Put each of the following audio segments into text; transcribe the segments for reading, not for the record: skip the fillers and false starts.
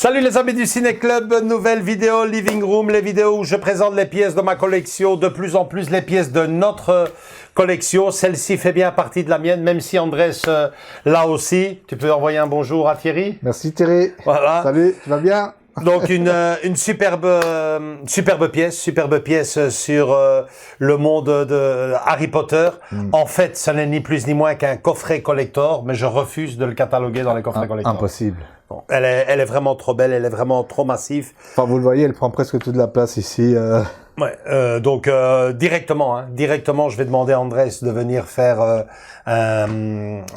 Salut les amis du Ciné Club, nouvelle vidéo Living Room, les vidéos où je présente les pièces de ma collection, de plus en plus les pièces de notre collection. Celle-ci fait bien partie de la mienne, même si Andrés là aussi. Tu peux envoyer un bonjour à Thierry. Merci Thierry. Voilà. Salut, tu vas bien? Donc une superbe pièce sur le monde de Harry Potter. En fait, ça n'est ni plus ni moins qu'un coffret collector, mais je refuse de le cataloguer dans les coffrets collector. Impossible. Bon, elle est vraiment trop belle, elle est vraiment trop massive. Enfin, vous le voyez, elle prend presque toute la place ici. Ouais, donc directement, je vais demander à Andrés de venir faire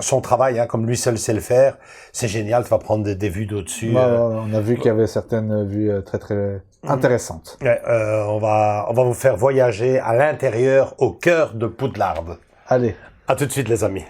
son travail, comme lui seul sait le faire. C'est génial, tu vas prendre des vues d'au-dessus. On a vu qu'il y avait certaines vues très très intéressantes. Ouais, on va vous faire voyager à l'intérieur, au cœur de Poudlard. Allez. À tout de suite les amis.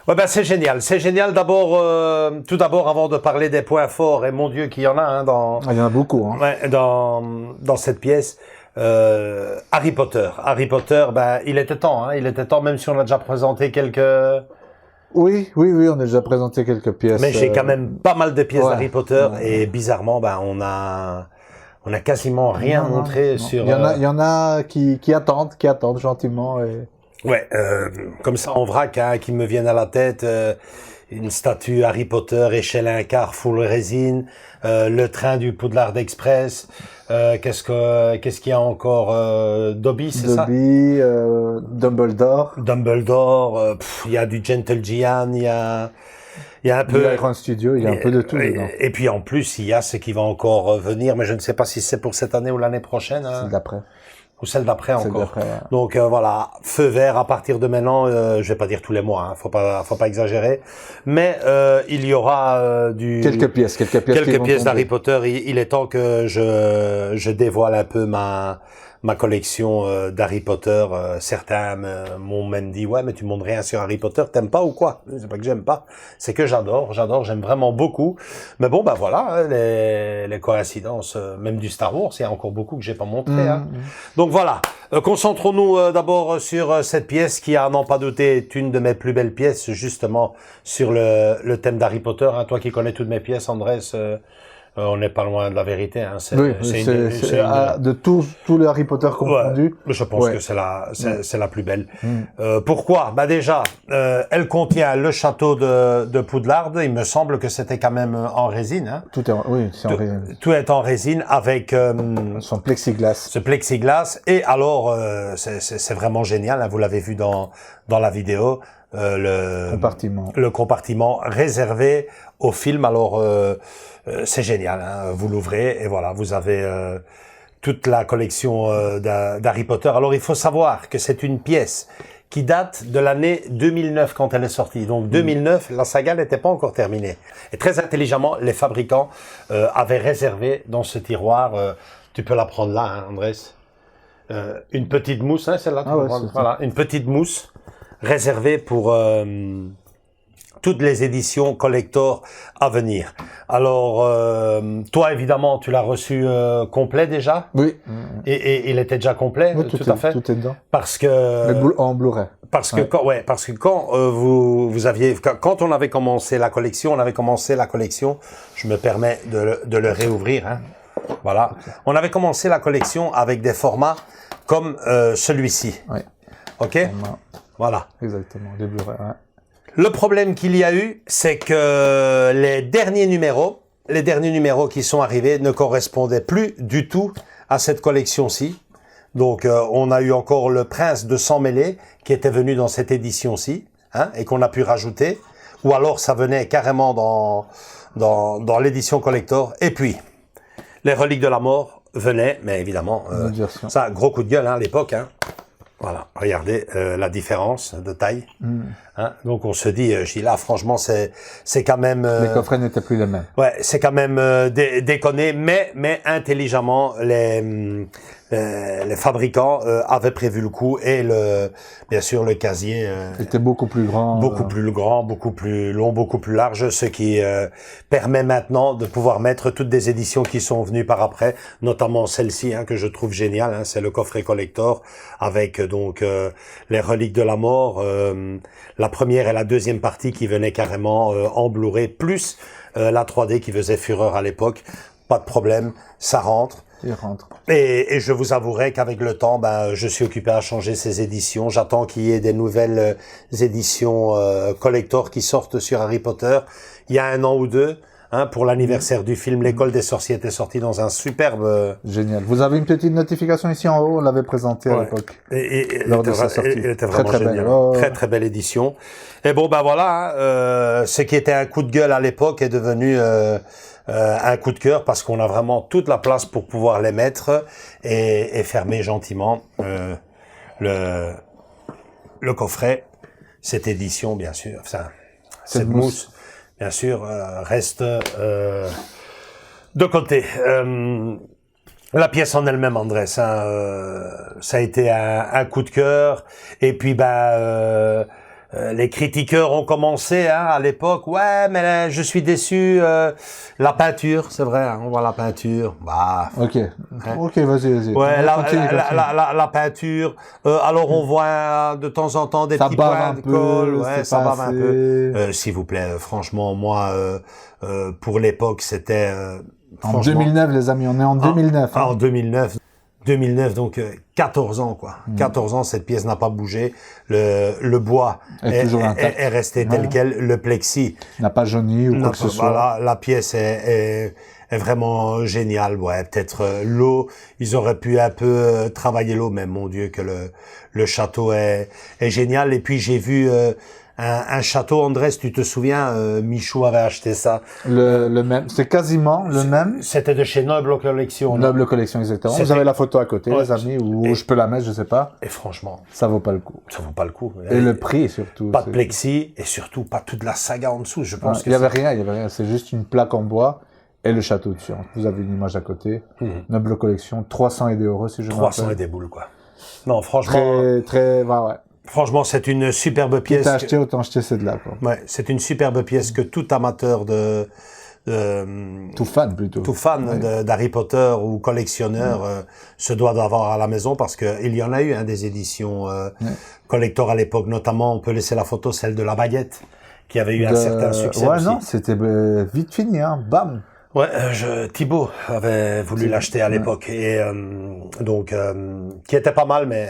Ouais, ben c'est génial. C'est génial d'abord, tout d'abord, avant de parler des points forts, et mon Dieu qu'il y en a hein, Il y en a beaucoup. Hein. ouais, dans cette pièce. Harry Potter. Harry Potter, ben il était temps. Hein, il était temps, même si on a déjà présenté quelques... Oui, on a déjà présenté quelques pièces. Mais j'ai quand même pas mal de pièces ouais, d'Harry Potter ouais. et bizarrement, ben on a quasiment rien montré sur. Il y en a qui attendent gentiment. Et... Ouais, comme ça en vrac, hein, qui me viennent à la tête. Une statue Harry Potter, échelle 1/4, full résine, le train du Poudlard Express. Qu'est-ce qu'il y a encore? Dobby, c'est ça? Dobby, Dumbledore. Dumbledore. Il y a du Gentle Giant, il y a un peu. Iron Studio, il y a un peu de tout dedans. Et puis en plus, il y a ce qui va encore venir, mais je ne sais pas si c'est pour cette année ou l'année prochaine. Hein. C'est d'après. Ou celle d'après encore. D'après, ouais. Donc voilà, feu vert à partir de maintenant. Je vais pas dire tous les mois, hein, faut pas exagérer. Mais il y aura quelques pièces d'Harry Potter. Il est temps que je dévoile un peu ma collection d'Harry Potter. Certains m'ont même dit ouais mais tu montres rien sur Harry Potter, t'aimes pas ou quoi? C'est pas que j'aime pas, c'est que j'adore, j'aime vraiment beaucoup. Mais bon ben voilà, les coïncidences, même du Star Wars, il y a encore beaucoup que j'ai pas montré. Hein. Donc voilà, concentrons-nous d'abord sur cette pièce qui, à n'en pas douter, est une de mes plus belles pièces justement sur le thème d'Harry Potter. Hein. Toi qui connais toutes mes pièces, Andrés. On n'est pas loin de la vérité. Hein. De tous les Harry Potter confondus. Ouais, je pense que c'est la plus belle. Pourquoi? Bah déjà, elle contient le château de Poudlard. Il me semble que c'était quand même en résine. Hein. C'est en résine. Tout est en résine avec son plexiglas. Ce plexiglas. Et alors, c'est vraiment génial. Hein. Vous l'avez vu dans la vidéo. Le compartiment réservé au film. Alors c'est génial, hein. Vous l'ouvrez et voilà, vous avez toute la collection d'Harry Potter. Alors il faut savoir que c'est une pièce qui date de l'année 2009 quand elle est sortie. Donc 2009, la saga n'était pas encore terminée. Et très intelligemment, les fabricants avaient réservé dans ce tiroir, tu peux la prendre là, hein, Andrés, une petite mousse, hein, celle-là. Voilà, une petite mousse réservée pour toutes les éditions collector à venir. Alors, toi, évidemment, tu l'as reçu complet déjà? Oui. Et il était déjà complet, oui, tout à fait? Tout est dedans. Parce que... En Blu-ray. Parce que quand quand on avait commencé la collection, je me permets de le réouvrir, hein. Voilà. On avait commencé la collection avec des formats comme celui-ci. Oui. OK? Voilà. Exactement, des Blu-ray, ouais. Le problème qu'il y a eu, c'est que les derniers numéros qui sont arrivés ne correspondaient plus du tout à cette collection-ci. Donc, on a eu encore le Prince de Sang Mêlé qui était venu dans cette édition-ci, hein, et qu'on a pu rajouter. Ou alors, ça venait carrément dans l'édition collector. Et puis, les Reliques de la Mort venaient, mais évidemment, ça, gros coup de gueule, hein, à l'époque, hein. Voilà, regardez la différence de taille. Hein, donc on se dit, là, franchement, c'est quand même. Les coffrets n'étaient plus les mêmes. Ouais, c'est quand même déconné, mais intelligemment les fabricants avaient prévu le coup et bien sûr le casier était beaucoup plus grand, beaucoup plus long, beaucoup plus large, ce qui permet maintenant de pouvoir mettre toutes des éditions qui sont venues par après, notamment celle-ci, hein, que je trouve géniale. Hein, c'est le coffret collector avec donc les Reliques de la Mort, la première et la deuxième partie qui venaient carrément en Blu-ray, plus la 3D qui faisait fureur à l'époque. Pas de problème, ça rentre. Il rentre. Et je vous avouerai qu'avec le temps, je suis occupé à changer ces éditions. J'attends qu'il y ait des nouvelles éditions collector qui sortent sur Harry Potter. Il y a 1 an ou 2, hein, pour l'anniversaire du film L'École des Sorciers était sorti dans un superbe... Génial. Vous avez une petite notification ici en haut, on l'avait présenté à l'époque. Lors de sa sortie. Il était vraiment génial. Très très belle édition. Et bon, voilà, hein, ce qui était un coup de gueule à l'époque est devenu... un coup de cœur parce qu'on a vraiment toute la place pour pouvoir les mettre et fermer gentiment le coffret. Cette édition, bien sûr, enfin, cette mousse, bien sûr, reste de côté. La pièce en elle-même, Andrés, hein, ça a été un coup de cœur. Et puis, les critiqueurs ont commencé hein, à l'époque. Ouais, mais là, je suis déçu. La peinture, c'est vrai, hein, on voit la peinture. Bah, ok, ok, vas-y. Ouais, la peinture. Alors on voit de temps en temps des petits points de colle. Ouais, ça bave un peu. S'il vous plaît, franchement, moi, pour l'époque, c'était. En 2009, les amis, on est en 2009. En 2009, donc 14 ans, quoi. 14 ans, cette pièce n'a pas bougé. Le bois est resté tel quel. Le plexi n'a pas jauni ou quoi que ce soit. La pièce est vraiment géniale. Ouais, peut-être l'eau, ils auraient pu un peu travailler l'eau, mais mon Dieu, que le château est génial. Et puis j'ai vu un château, Andrés, tu te souviens, Michou avait acheté ça. Le même, c'est quasiment le même. C'était de chez Noble Collection. Noble Collection, exactement. Vous avez la photo à côté, les amis, ou je peux la mettre, je sais pas. Et franchement, ça vaut pas le coup. Ça vaut pas le coup. Et le prix surtout. Pas de plexi et surtout pas toute la saga en dessous. Je pense il y avait rien. C'est juste une plaque en bois et le château dessus. Vous avez une image à côté. Noble Collection, 300 et des euros si je me rappelle. 300 et des boules, quoi. Non, franchement. Très, ouais. Franchement, c'est une superbe pièce. T'as acheté, autant acheter celle-là, quoi. Ouais, c'est une superbe pièce que tout amateur tout fan plutôt. Tout fan d'Harry Potter ou collectionneur se doit d'avoir à la maison parce que il y en a eu des éditions collector à l'époque, notamment on peut laisser la photo, celle de la baguette qui avait eu un certain succès aussi. Non, c'était vite fini, hein, bam. Ouais, Thibaut avait voulu l'acheter à l'époque et donc qui était pas mal, mais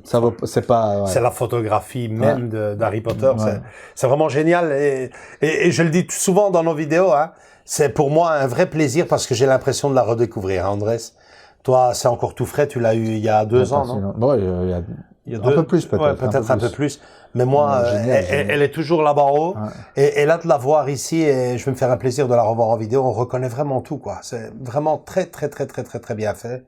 ça vaut, c'est pas. C'est la photographie même d'Harry Potter. C'est vraiment génial et je le dis souvent dans nos vidéos. Hein, c'est pour moi un vrai plaisir parce que j'ai l'impression de la redécouvrir, hein, Andrés. Toi, c'est encore tout frais. Tu l'as eu il y a 2 ans, non? Ouais, il y a un peu plus peut-être. Ouais, peut-être un peu plus. Mais moi, elle est toujours là-bas en haut. Et là, de la voir ici, et je vais me faire un plaisir de la revoir en vidéo, on reconnaît vraiment tout, quoi. C'est vraiment très bien fait.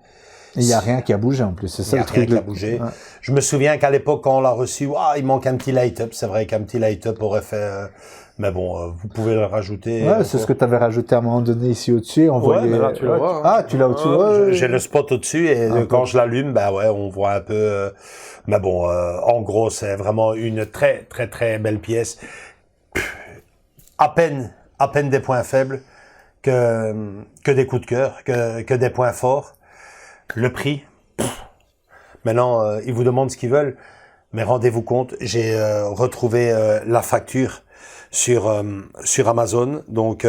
Il y a rien qui a bougé en plus, c'est ça le truc. Il y a rien qui a bougé. Ouais. Je me souviens qu'à l'époque, quand on l'a reçu, il manque un petit light-up. C'est vrai qu'un petit light-up aurait fait... mais bon, vous pouvez le rajouter. Ouais, c'est ce que tu avais rajouté à un moment donné ici au-dessus. Mais là, tu le vois. Ah, tu l'as au-dessus. J'ai le spot au-dessus et quand je l'allume, on voit un peu... mais bon, en gros, c'est vraiment une très belle pièce. À peine des points faibles que des coups de cœur, que des points forts. Le prix, maintenant, ils vous demandent ce qu'ils veulent, mais rendez-vous compte, j'ai retrouvé la facture sur Amazon, donc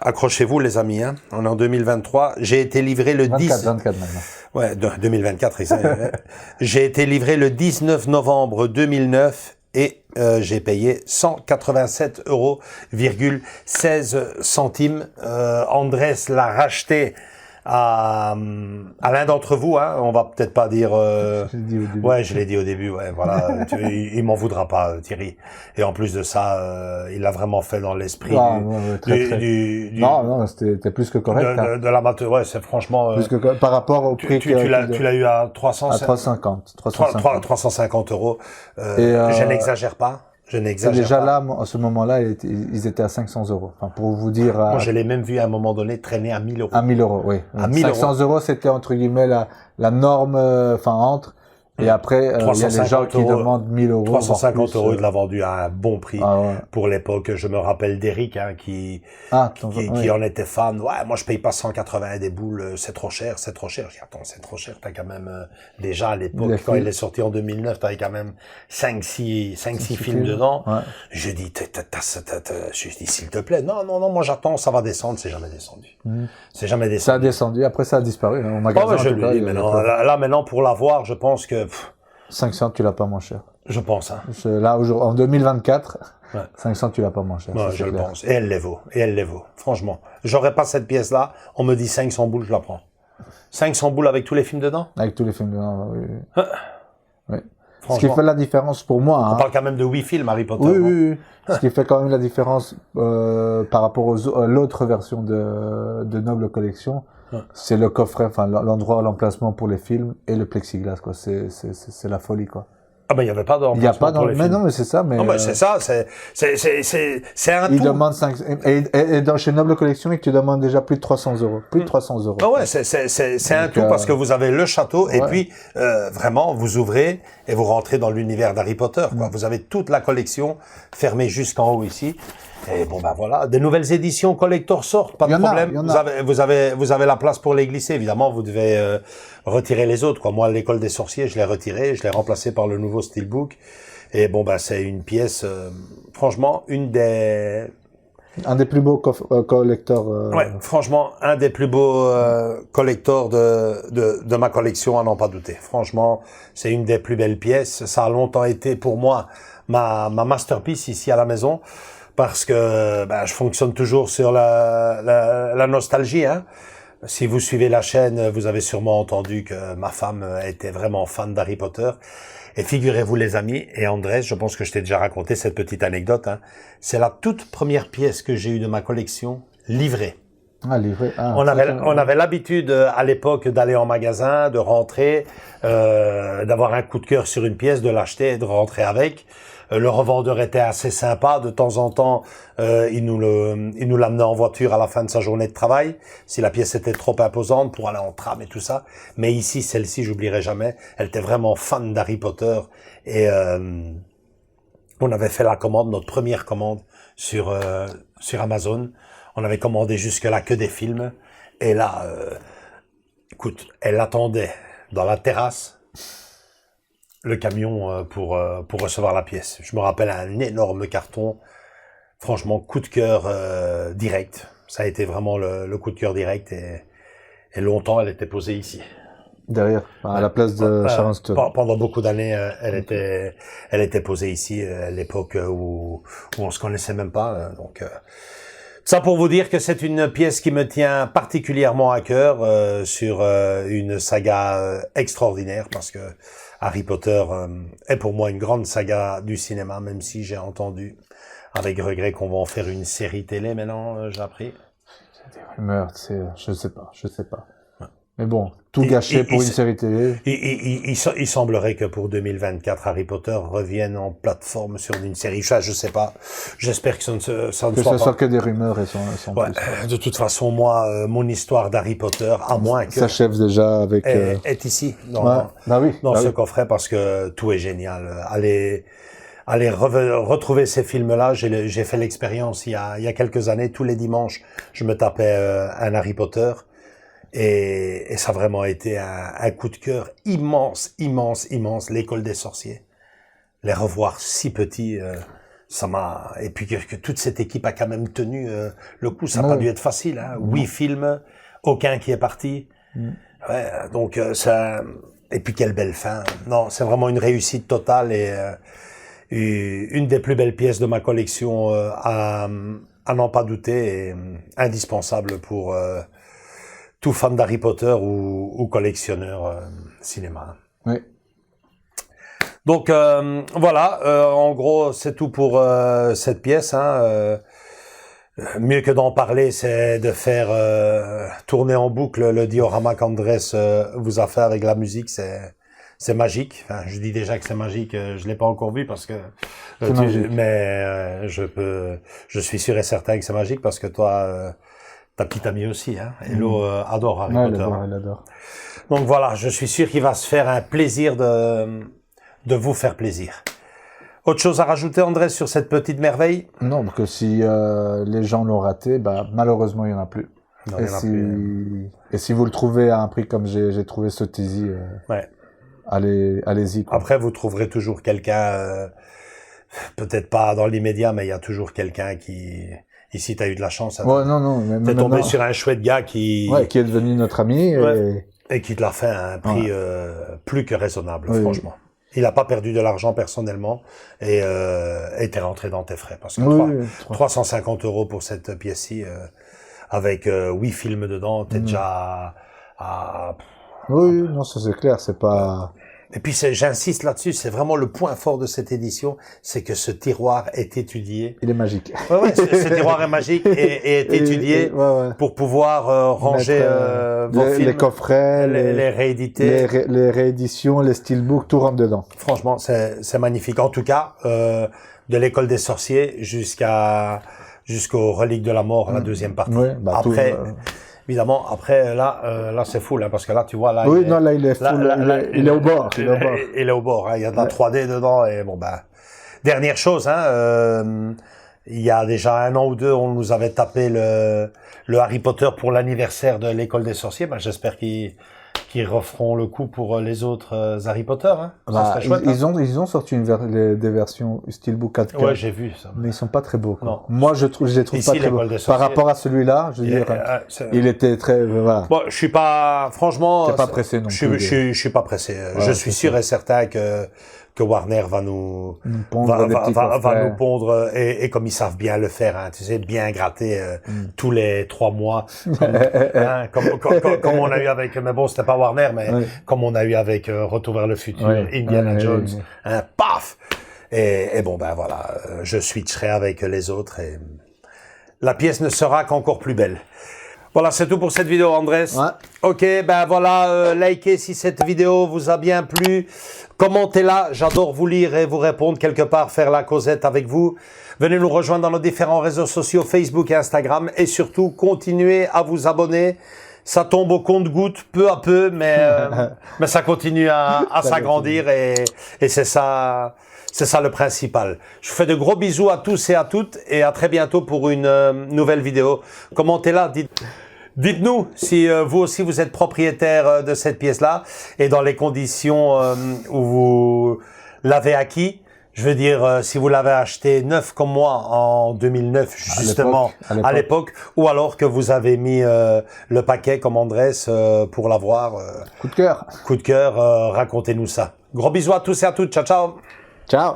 accrochez-vous les amis, hein. On est en 2023, j'ai été livré le 24 maintenant. Ouais, 2024, j'ai été livré le 19 novembre 2009 et j'ai payé 187,16 €. Andrés l'a racheté à l'un d'entre vous, hein. On va peut-être pas dire. Je l'ai dit au début. Ouais, voilà. Il m'en voudra pas, Thierry. Et en plus de ça, il l'a vraiment fait dans l'esprit. Non, c'était plus que correct. De l'amateur. Ouais, c'est franchement. Plus que par rapport au prix. Tu l'as eu à 350 €. Je n'exagère pas. Déjà là, à ce moment-là, ils étaient à 500 €. Enfin, pour vous dire. Moi, je l'ai même vu à un moment donné traîner à 1000 €. À 1000 €, oui. À 1000 500 €, c'était entre guillemets la norme, entre. Et après, il y a les gens qui demandent 1000 €. 350 €, il l'a vendu à un bon prix pour l'époque. Je me rappelle d'Eric, hein, qui en était fan. Ouais, moi, je paye pas 180 des boules, c'est trop cher. J'ai dit, attends, c'est trop cher. T'as quand même, déjà, à l'époque, quand il est sorti en 2009, t'avais quand même 5-6 films dedans. Ouais. Je dis, s'il te plaît. Non, moi, j'attends, ça va descendre. C'est jamais descendu. C'est jamais descendu. Ça a descendu. Après, ça a disparu. Au magasin, je le dis maintenant. Là, maintenant, pour l'avoir, je pense que, 500, tu l'as pas moins cher. Je pense, hein. Là, en 2024, 500, tu l'as pas moins cher. Ouais, je le pense. Et elle les vaut. Franchement. J'aurais pas cette pièce-là. On me dit 500 boules, je la prends. 500 boules avec tous les films dedans? Avec tous les films dedans, oui. Ce qui fait la différence pour moi. On parle quand même de 8 films, Harry Potter. Oui. Ce qui fait quand même la différence, par rapport à l'autre version de Noble Collection. C'est le coffret, enfin l'endroit, l'emplacement pour les films et le plexiglas, quoi. C'est la folie, quoi. Ah ben il y avait pas Il n'y a d'emplacement pas dans pour le... les Mais films. non, mais c'est ça. Mais Non, mais c'est ça, c'est un il tout. demande 5... Et chez Noble Collection, tu demandes déjà plus de 300 €. Plus de 300 €. Ah ouais, c'est un Donc, tout parce que vous avez le château et ouais. puis vraiment vous ouvrez et vous rentrez dans l'univers d'Harry Potter. Quoi. Vous avez toute la collection fermée jusqu'en haut ici. Et bon ben voilà, des nouvelles éditions collector sortent, pas de problème. Il y en a. Vous avez la place pour les glisser. Évidemment, vous devez retirer les autres. Quoi. Moi, l'école des sorciers, je l'ai retiré, je l'ai remplacé par le nouveau Steelbook. Et bon ben c'est une pièce, franchement, Un des plus beaux collecteurs. Ouais, franchement, un des plus beaux collectors de ma collection, à n'en pas douter. Franchement, c'est une des plus belles pièces. Ça a longtemps été pour moi ma masterpiece ici à la maison parce que je fonctionne toujours sur la nostalgie. Hein. Si vous suivez la chaîne, vous avez sûrement entendu que ma femme était vraiment fan d'Harry Potter. Et figurez-vous les amis, et Andrés, je pense que je t'ai déjà raconté cette petite anecdote, hein, c'est la toute première pièce que j'ai eue de ma collection livrée. Ah, livré. Ah, On avait l'habitude à l'époque d'aller en magasin, de rentrer, d'avoir un coup de cœur sur une pièce, de l'acheter et de rentrer avec. Le revendeur était assez sympa. De temps en temps, il nous l'amenait en voiture à la fin de sa journée de travail, si la pièce était trop imposante pour aller en tram et tout ça. Mais ici, celle-ci, j'oublierai jamais. Elle était vraiment fan d'Harry Potter et on avait fait la commande, notre première commande sur Amazon. On avait commandé jusque-là que des films. Et là, écoute, elle attendait dans la terrasse le camion pour recevoir la pièce. Je me rappelle un énorme carton. Franchement, coup de cœur direct. Ça a été vraiment le coup de cœur direct et longtemps, elle était posée ici. Derrière, à la place de Sharon Stone. Pendant beaucoup d'années, elle était posée ici, à l'époque où on se connaissait même pas. Donc, ça pour vous dire que c'est une pièce qui me tient particulièrement à cœur sur une saga extraordinaire parce que Harry Potter est pour moi une grande saga du cinéma, même si j'ai entendu avec regret qu'on va en faire une série télé maintenant, j'ai appris. C'est des rumeurs, je sais pas. Mais bon, tout gâché pour une série télé. Il semblerait que pour 2024, Harry Potter revienne en plateforme sur une série. Ça, je sais pas. J'espère que ça ne soit pas. Que ce soit que des rumeurs et sans ouais, plus. De toute façon, moi, mon histoire d'Harry Potter, à moins que... S'achève déjà avec... est ici, dans ce coffret, parce que tout est génial. Allez retrouver ces films-là. J'ai fait l'expérience il y a quelques années. Tous les dimanches, je me tapais un Harry Potter. Et ça a vraiment été un coup de cœur immense. L'école des sorciers. Les revoir si petits, ça m'a... Et puis que toute cette équipe a quand même tenu le coup. Ça n'a pas dû être facile. Hein. 8 films, aucun qui est parti. Ouais, donc ça... Et puis quelle belle fin. Non, c'est vraiment une réussite totale et une des plus belles pièces de ma collection à n'en pas douter et indispensable pour... tout fan d'Harry Potter ou collectionneur cinéma. Oui. Donc voilà, en gros c'est tout pour cette pièce. Hein, mieux que d'en parler, c'est de faire tourner en boucle le diorama qu'Andrés vous a fait avec la musique. C'est magique. Enfin, je dis déjà que c'est magique. Je l'ai pas encore vu parce que mais je suis sûr et certain que c'est magique parce que toi. Ta petite amie aussi, hein. Hello adore Harry Potter. Elle adore. Donc voilà, je suis sûr qu'il va se faire un plaisir de vous faire plaisir. Autre chose à rajouter, Andrés, sur cette petite merveille? Non, parce que si les gens l'ont raté, malheureusement, il n'y en a plus. Non, et si vous le trouvez à un prix comme j'ai trouvé Sottisi, ouais. allez-y. Après, vous trouverez toujours quelqu'un, peut-être pas dans l'immédiat, mais il y a toujours quelqu'un qui... Ici, t'as eu de la chance. Hein. Ouais, non. T'es tombé sur un chouette gars qui est devenu notre ami. Et qui te l'a fait à un prix plus que raisonnable, franchement. Il a pas perdu de l'argent personnellement et t'es rentré dans tes frais. Parce que 350 € pour cette pièce-ci, avec 8 films dedans, t'es déjà à... Oui, non, ça c'est clair, c'est pas... Et puis j'insiste là-dessus, c'est vraiment le point fort de cette édition, c'est que ce tiroir est étudié. Il est magique. Ouais, ce tiroir est magique et est étudié pour pouvoir ranger vos films, les coffrets, les réédités, les rééditions, les steelbooks, tout rentre dedans. Franchement, c'est magnifique. En tout cas, de l'école des sorciers jusqu'aux reliques de la mort, la deuxième partie. Oui, bah, après. Évidemment, après, là c'est fou, là, parce que là, tu vois, là. Oui, non, là, il est full, il est au bord. Il est au bord, hein. Il y a de la 3D dedans, et bon, ben. Dernière chose, hein, il y a déjà 1 an ou 2, on nous avait tapé le Harry Potter pour l'anniversaire de l'école des sorciers. Ben, j'espère qu'ils referont le coup pour les autres Harry Potter, hein. Ça serait chouette, ils ont sorti des versions Steelbook 4K. Ouais, j'ai vu ça. Mais ils sont pas très beaux, quoi. Non. Moi, je les trouve pas très beaux. Par rapport à celui-là, je veux dire, il était très, voilà. Bon, je suis pas, franchement. T'es pas pressé non plus. Je suis pas pressé. Ouais, je suis sûr et certain que Warner va nous pondre et comme ils savent bien le faire, hein, tu sais, bien gratter tous les 3 mois, comme on a eu avec, mais bon, c'était pas Warner, mais comme on a eu avec Retour vers le futur, Indiana Jones, hein, paf. Et bon, ben voilà, je switcherai avec les autres et la pièce ne sera qu'encore plus belle. Voilà, c'est tout pour cette vidéo, Andrés. Ouais. Ok, ben voilà, likez si cette vidéo vous a bien plu. Commentez-la, j'adore vous lire et vous répondre quelque part, faire la causette avec vous. Venez nous rejoindre dans nos différents réseaux sociaux, Facebook et Instagram. Et surtout, continuez à vous abonner. Ça tombe au compte-gouttes peu à peu, mais ça continue à s'agrandir et c'est ça le principal. Je vous fais de gros bisous à tous et à toutes et à très bientôt pour une nouvelle vidéo. Commentez-la, dites-nous si vous aussi vous êtes propriétaire de cette pièce-là et dans les conditions où vous l'avez acquis. Je veux dire, si vous l'avez acheté neuf comme moi en 2009, justement, à l'époque, ou alors que vous avez mis le paquet comme Andrés pour l'avoir. Coup de cœur. Coup de cœur, racontez-nous ça. Gros bisous à tous et à toutes. Ciao, ciao. Ciao.